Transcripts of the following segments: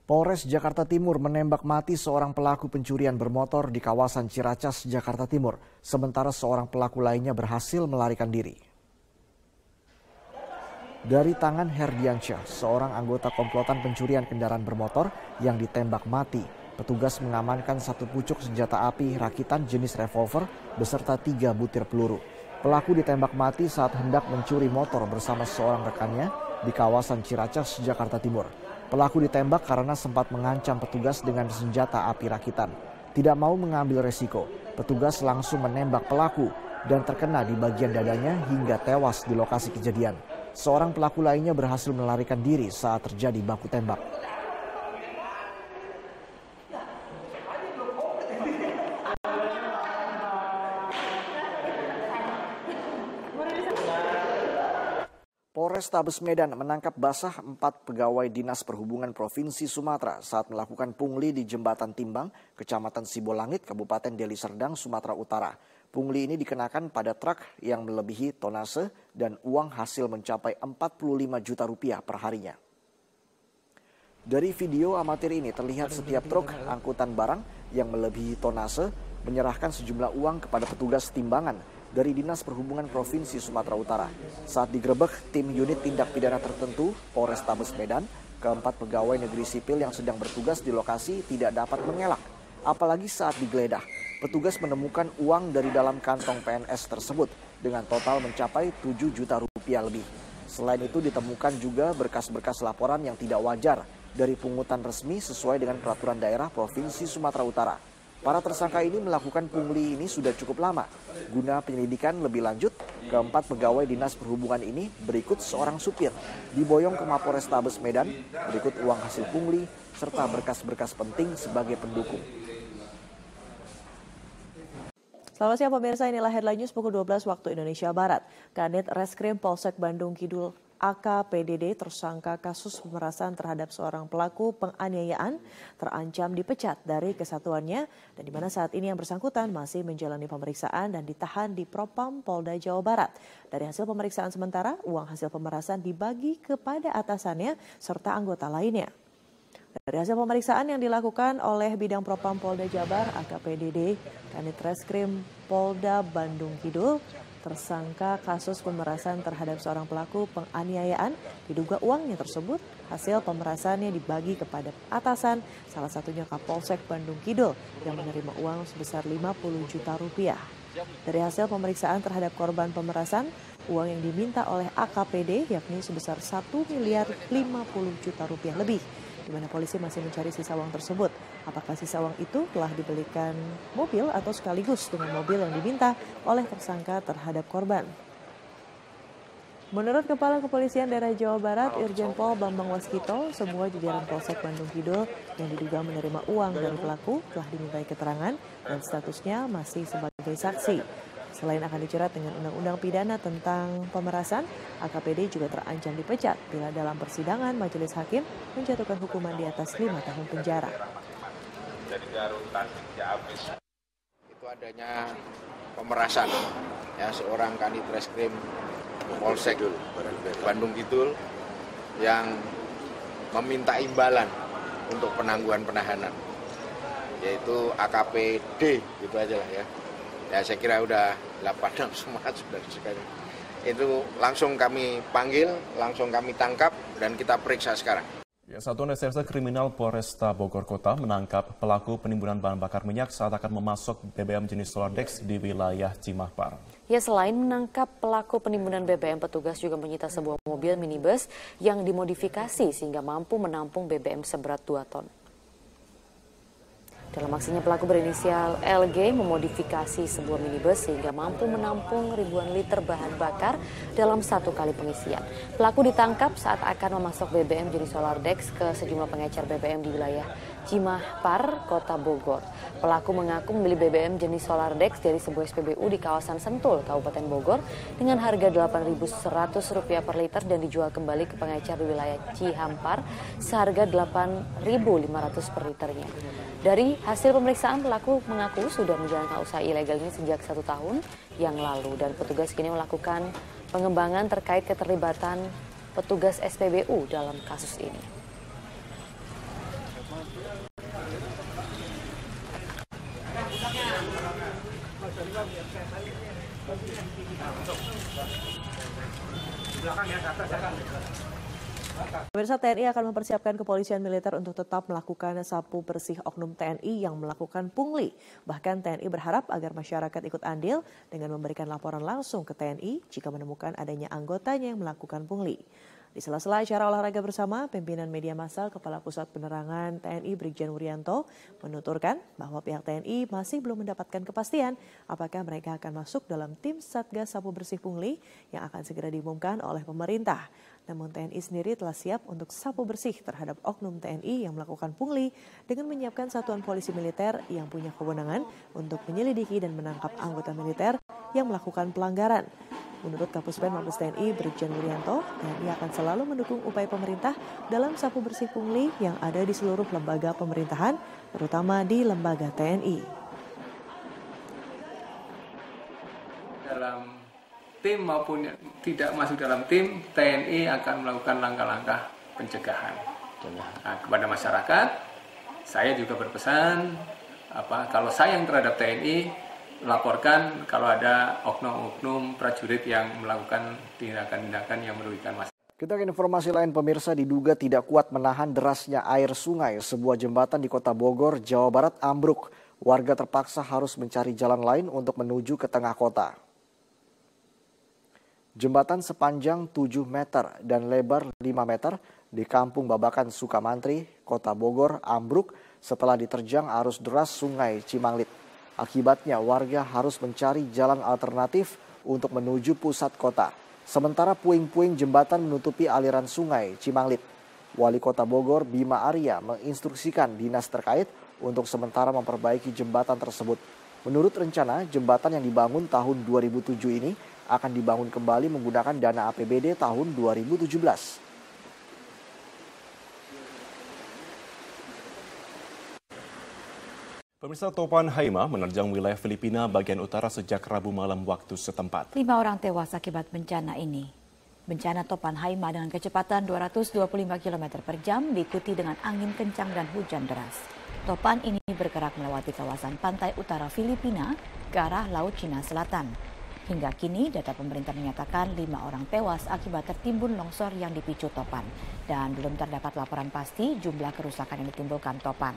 Polres Jakarta Timur menembak mati seorang pelaku pencurian bermotor di kawasan Ciracas, Jakarta Timur. Sementara seorang pelaku lainnya berhasil melarikan diri. Dari tangan Herdiansyah, seorang anggota komplotan pencurian kendaraan bermotor yang ditembak mati, petugas mengamankan satu pucuk senjata api rakitan jenis revolver beserta 3 butir peluru. Pelaku ditembak mati saat hendak mencuri motor bersama seorang rekannya di kawasan Ciracas, Jakarta Timur. Pelaku ditembak karena sempat mengancam petugas dengan senjata api rakitan. Tidak mau mengambil resiko, petugas langsung menembak pelaku dan terkena di bagian dadanya hingga tewas di lokasi kejadian. Seorang pelaku lainnya berhasil melarikan diri saat terjadi baku tembak. Polrestabes Medan menangkap basah 4 pegawai Dinas Perhubungan Provinsi Sumatera saat melakukan pungli di Jembatan Timbang, Kecamatan Sibolangit, Kabupaten Deli Serdang, Sumatera Utara. Pungli ini dikenakan pada truk yang melebihi tonase dan uang hasil mencapai 45 juta rupiah per harinya. Dari video amatir ini terlihat setiap truk angkutan barang yang melebihi tonase menyerahkan sejumlah uang kepada petugas timbangan dari Dinas Perhubungan Provinsi Sumatera Utara. Saat digerebek tim unit tindak pidana tertentu Polrestabes Medan, keempat pegawai negeri sipil yang sedang bertugas di lokasi tidak dapat mengelak. Apalagi saat digeledah, petugas menemukan uang dari dalam kantong PNS tersebut dengan total mencapai 7 juta rupiah lebih. Selain itu ditemukan juga berkas-berkas laporan yang tidak wajar dari pungutan resmi sesuai dengan peraturan daerah Provinsi Sumatera Utara. Para tersangka ini melakukan pungli ini sudah cukup lama. Guna penyelidikan lebih lanjut, keempat pegawai Dinas Perhubungan ini berikut seorang supir diboyong ke Mapolrestabes Medan, berikut uang hasil pungli, serta berkas-berkas penting sebagai pendukung. Selamat siang pemirsa, inilah headline news pukul 12 waktu Indonesia Barat. Kanit Reskrim Polsek Bandung Kidul AKPDD tersangka kasus pemerasan terhadap seorang pelaku penganiayaan terancam dipecat dari kesatuannya dan di mana saat ini yang bersangkutan masih menjalani pemeriksaan dan ditahan di Propam Polda Jawa Barat. Dari hasil pemeriksaan sementara, uang hasil pemerasan dibagi kepada atasannya serta anggota lainnya. Dari hasil pemeriksaan yang dilakukan oleh Bidang Propam Polda Jabar AKPDD Kanit Reskrim Polda Bandung Kidul, tersangka kasus pemerasan terhadap seorang pelaku penganiayaan diduga uangnya tersebut hasil pemerasannya dibagi kepada atasan, salah satunya Kapolsek Bandung Kidul yang menerima uang sebesar 50 juta rupiah. Dari hasil pemeriksaan terhadap korban pemerasan, uang yang diminta oleh AKPD yakni sebesar 1 miliar 50 juta rupiah lebih, di mana polisi masih mencari sisa uang tersebut. Apakah sisa uang itu telah dibelikan mobil atau sekaligus dengan mobil yang diminta oleh tersangka terhadap korban. Menurut Kepala Kepolisian Daerah Jawa Barat, Irjen Pol Bambang Waskito, semua jajaran Polsek Bandung Kidul yang diduga menerima uang dari pelaku telah dimintai keterangan dan statusnya masih sebagai saksi. Selain akan dijerat dengan undang-undang pidana tentang pemerasan, AKPD juga terancam dipecat bila dalam persidangan majelis hakim menjatuhkan hukuman di atas 5 tahun penjara. Itu adanya pemerasan ya seorang Kanit Reskrim Polsek Bandung Kidul yang meminta imbalan untuk penangguhan penahanan, yaitu AKPD gitu aja lah ya. Ya saya kira udah 86 semangat sudah sekali. Itu langsung kami panggil, langsung kami tangkap dan kita periksa sekarang. Ya, Satuan Reserse Kriminal Polresta Bogor Kota menangkap pelaku penimbunan bahan bakar minyak saat akan memasok BBM jenis Solardex di wilayah Cimahpar. Ya, selain menangkap pelaku penimbunan BBM, petugas juga menyita sebuah mobil minibus yang dimodifikasi sehingga mampu menampung BBM seberat 2 ton. Dalam aksinya, pelaku berinisial LG memodifikasi sebuah minibus sehingga mampu menampung ribuan liter bahan bakar dalam 1 kali pengisian. Pelaku ditangkap saat akan memasok BBM jenis Solardex ke sejumlah pengecer BBM di wilayah Cimahpar, Kota Bogor. Pelaku mengaku membeli BBM jenis Solardex dari sebuah SPBU di kawasan Sentul, Kabupaten Bogor dengan harga Rp8.100 per liter dan dijual kembali ke pengecer di wilayah Cihampar seharga Rp8.500 per liternya. Dari hasil pemeriksaan, pelaku mengaku sudah menjalankan usaha ilegal ini sejak 1 tahun yang lalu dan petugas kini melakukan pengembangan terkait keterlibatan petugas SPBU dalam kasus ini. Pemirsa, TNI akan mempersiapkan kepolisian militer untuk tetap melakukan sapu bersih oknum TNI yang melakukan pungli. Bahkan TNI berharap agar masyarakat ikut andil dengan memberikan laporan langsung ke TNI jika menemukan adanya anggotanya yang melakukan pungli. Di sela-sela acara olahraga bersama, pimpinan media massa Kepala Pusat Penerangan TNI Brigjen Wuryanto menuturkan bahwa pihak TNI masih belum mendapatkan kepastian apakah mereka akan masuk dalam tim Satgas Sapu Bersih Pungli yang akan segera diumumkan oleh pemerintah. Namun TNI sendiri telah siap untuk sapu bersih terhadap oknum TNI yang melakukan pungli dengan menyiapkan satuan polisi militer yang punya kewenangan untuk menyelidiki dan menangkap anggota militer yang melakukan pelanggaran. Menurut Kapuspen Mabes TNI Brigjen Wuryanto, TNI akan selalu mendukung upaya pemerintah dalam sapu bersih pungli yang ada di seluruh lembaga pemerintahan, terutama di lembaga TNI. Dalam tim maupun tidak masuk dalam tim, TNI akan melakukan langkah-langkah pencegahan. Kepada masyarakat, saya juga berpesan, kalau sayang terhadap TNI, laporkan kalau ada oknum-oknum prajurit yang melakukan tindakan-tindakan yang merugikan masyarakat. Kita ke informasi lain, pemirsa. Diduga tidak kuat menahan derasnya air sungai, sebuah jembatan di Kota Bogor, Jawa Barat ambruk. Warga terpaksa harus mencari jalan lain untuk menuju ke tengah kota. Jembatan sepanjang 7 meter dan lebar 5 meter di Kampung Babakan Sukamantri, Kota Bogor ambruk setelah diterjang arus deras Sungai Cimanglit. Akibatnya warga harus mencari jalan alternatif untuk menuju pusat kota. Sementara puing-puing jembatan menutupi aliran Sungai Cimanglit. Wali Kota Bogor Bima Arya menginstruksikan dinas terkait untuk sementara memperbaiki jembatan tersebut. Menurut rencana, jembatan yang dibangun tahun 2007 ini akan dibangun kembali menggunakan dana APBD tahun 2017. Pemirsa, topan Haima menerjang wilayah Filipina bagian utara sejak Rabu malam waktu setempat. 5 orang tewas akibat bencana ini. Bencana topan Haima dengan kecepatan 225 km per jam diikuti dengan angin kencang dan hujan deras. Topan ini bergerak melewati kawasan pantai utara Filipina ke arah Laut Cina Selatan. Hingga kini data pemerintah menyatakan 5 orang tewas akibat tertimbun longsor yang dipicu topan. Dan belum terdapat laporan pasti jumlah kerusakan yang ditimbulkan topan.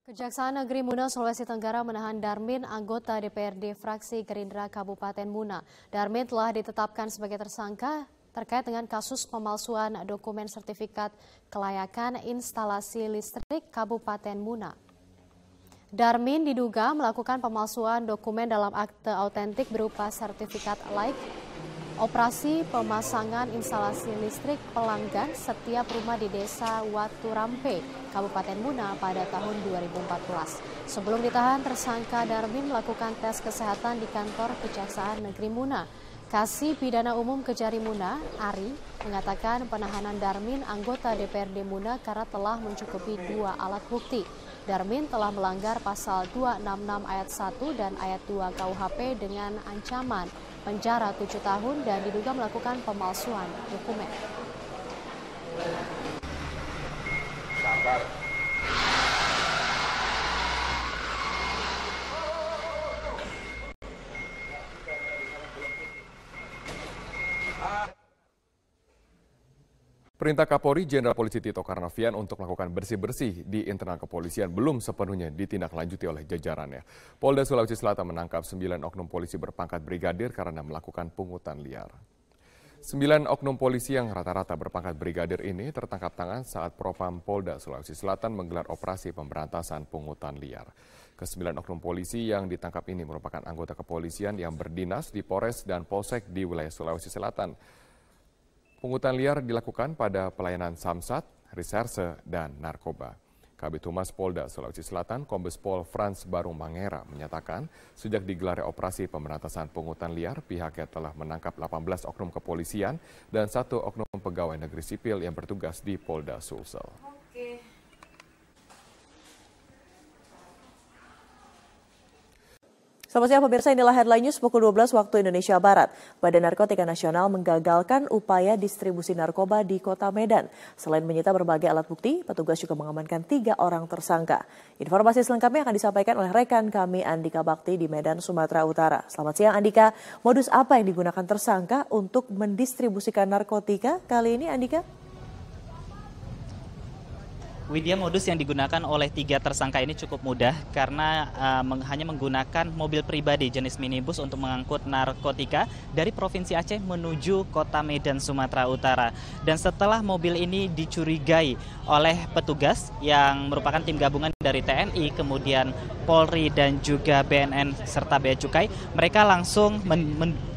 Kejaksaan Negeri Muna, Sulawesi Tenggara menahan Darmin, anggota DPRD fraksi Gerindra Kabupaten Muna. Darmin telah ditetapkan sebagai tersangka terkait dengan kasus pemalsuan dokumen sertifikat kelayakan instalasi listrik Kabupaten Muna. Darmin diduga melakukan pemalsuan dokumen dalam akte autentik berupa sertifikat laik operasi pemasangan instalasi listrik pelanggan setiap rumah di Desa Waturampe, Kabupaten Muna pada tahun 2014. Sebelum ditahan, tersangka Darmin melakukan tes kesehatan di kantor Kejaksaan Negeri Muna. Kasih Pidana Umum Kejari Muna, Ari, mengatakan penahanan Darmin anggota DPRD Muna karena telah mencukupi 2 alat bukti. Darmin telah melanggar pasal 266 ayat 1 dan ayat 2 KUHP dengan ancaman penjara 7 tahun dan diduga melakukan pemalsuan dokumen. Perintah Kapolri Jenderal Polisi Tito Karnavian untuk melakukan bersih-bersih di internal kepolisian belum sepenuhnya ditindaklanjuti oleh jajarannya. Polda Sulawesi Selatan menangkap 9 oknum polisi berpangkat brigadir karena melakukan pungutan liar. 9 oknum polisi yang rata-rata berpangkat brigadir ini tertangkap tangan saat Propam Polda Sulawesi Selatan menggelar operasi pemberantasan pungutan liar. Ke-9 oknum polisi yang ditangkap ini merupakan anggota kepolisian yang berdinas di Polres dan Polsek di wilayah Sulawesi Selatan. Pungutan liar dilakukan pada pelayanan samsat, reserse, dan narkoba. Kabid Humas Polda Sulawesi Selatan, Kombes Pol Frans Barung Mangera menyatakan sejak digelar operasi pemberantasan pungutan liar, pihaknya telah menangkap 18 oknum kepolisian dan 1 oknum pegawai negeri sipil yang bertugas di Polda Sulsel. Selamat siang pemirsa, inilah headline news pukul 12 waktu Indonesia Barat. Badan Narkotika Nasional menggagalkan upaya distribusi narkoba di Kota Medan. Selain menyita berbagai alat bukti, petugas juga mengamankan 3 orang tersangka. Informasi selengkapnya akan disampaikan oleh rekan kami Andika Bakti di Medan, Sumatera Utara. Selamat siang Andika, modus apa yang digunakan tersangka untuk mendistribusikan narkotika kali ini Andika? Widya, modus yang digunakan oleh 3 tersangka ini cukup mudah karena hanya menggunakan mobil pribadi jenis minibus untuk mengangkut narkotika dari Provinsi Aceh menuju Kota Medan, Sumatera Utara. Dan setelah mobil ini dicurigai oleh petugas yang merupakan tim gabungan dari TNI, kemudian Polri dan juga BNN serta Bea Cukai, mereka langsung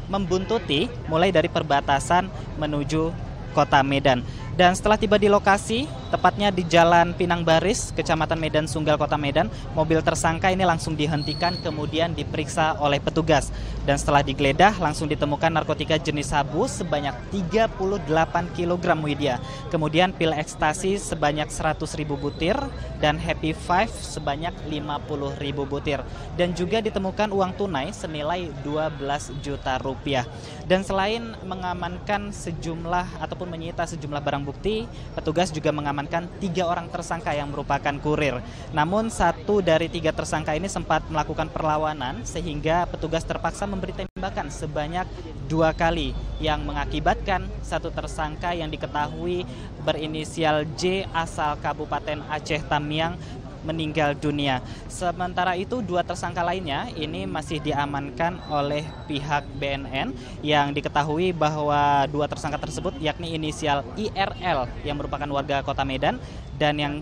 membuntuti mulai dari perbatasan menuju Kota Medan. Dan setelah tiba di lokasi, tepatnya di Jalan Pinang Baris, Kecamatan Medan Sunggal, Kota Medan, mobil tersangka ini langsung dihentikan kemudian diperiksa oleh petugas. Dan setelah digeledah, langsung ditemukan narkotika jenis sabu sebanyak 38 kg Widya. Kemudian pil ekstasi sebanyak 100.000 butir dan Happy Five sebanyak 50.000 butir. Dan juga ditemukan uang tunai senilai 12 juta rupiah. Dan selain mengamankan sejumlah ataupun menyita sejumlah barang bukti, petugas juga mengamankan 3 orang tersangka yang merupakan kurir. Namun 1 dari 3 tersangka ini sempat melakukan perlawanan sehingga petugas terpaksa memberi tembakan sebanyak 2 kali yang mengakibatkan 1 tersangka yang diketahui berinisial J asal Kabupaten Aceh Tamiang meninggal dunia. Sementara itu 2 tersangka lainnya ini masih diamankan oleh pihak BNN yang diketahui bahwa 2 tersangka tersebut yakni inisial IRL yang merupakan warga Kota Medan dan yang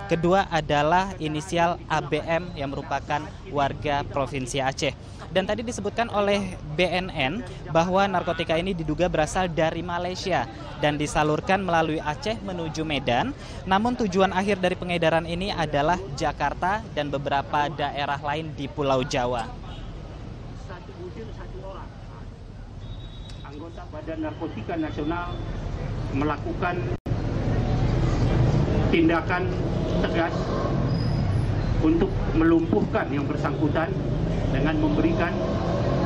kedua adalah inisial ABM yang merupakan warga Provinsi Aceh. Dan tadi disebutkan oleh BNN bahwa narkotika ini diduga berasal dari Malaysia dan disalurkan melalui Aceh menuju Medan. Namun tujuan akhir dari pengedaran ini adalah Jakarta dan beberapa daerah lain di Pulau Jawa. Anggota Badan Narkotika Nasional melakukan tindakan tegas untuk melumpuhkan yang bersangkutan dengan memberikan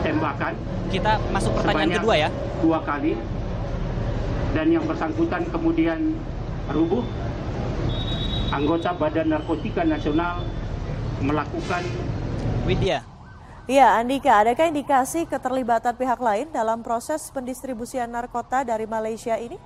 tembakan. Kita masuk pertanyaan kedua ya. 2 kali. Dan yang bersangkutan kemudian rubuh. Anggota Badan Narkotika Nasional melakukan. Widya. Iya, Andika, adakah indikasi keterlibatan pihak lain dalam proses pendistribusian narkotika dari Malaysia ini?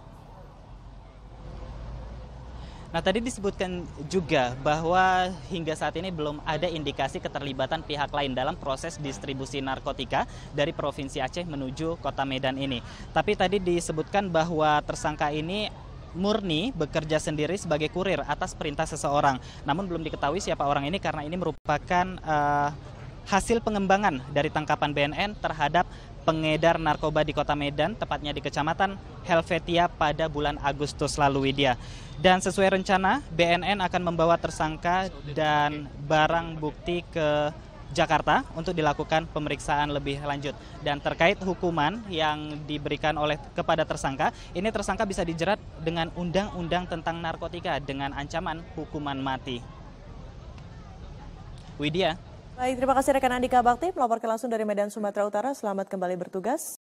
Nah, tadi disebutkan juga bahwa hingga saat ini belum ada indikasi keterlibatan pihak lain dalam proses distribusi narkotika dari Provinsi Aceh menuju Kota Medan ini. Tapi tadi disebutkan bahwa tersangka ini murni bekerja sendiri sebagai kurir atas perintah seseorang. Namun belum diketahui siapa orang ini karena ini merupakan hasil pengembangan dari tangkapan BNN terhadap pengedar narkoba di Kota Medan, tepatnya di Kecamatan Helvetia pada bulan Agustus lalu, Widya. Dan sesuai rencana, BNN akan membawa tersangka dan barang bukti ke Jakarta untuk dilakukan pemeriksaan lebih lanjut. Dan terkait hukuman yang diberikan kepada tersangka, ini tersangka bisa dijerat dengan undang-undang tentang narkotika dengan ancaman hukuman mati. Widya. Baik, terima kasih rekan Andika Bakti melaporkan langsung dari Medan, Sumatera Utara. Selamat kembali bertugas.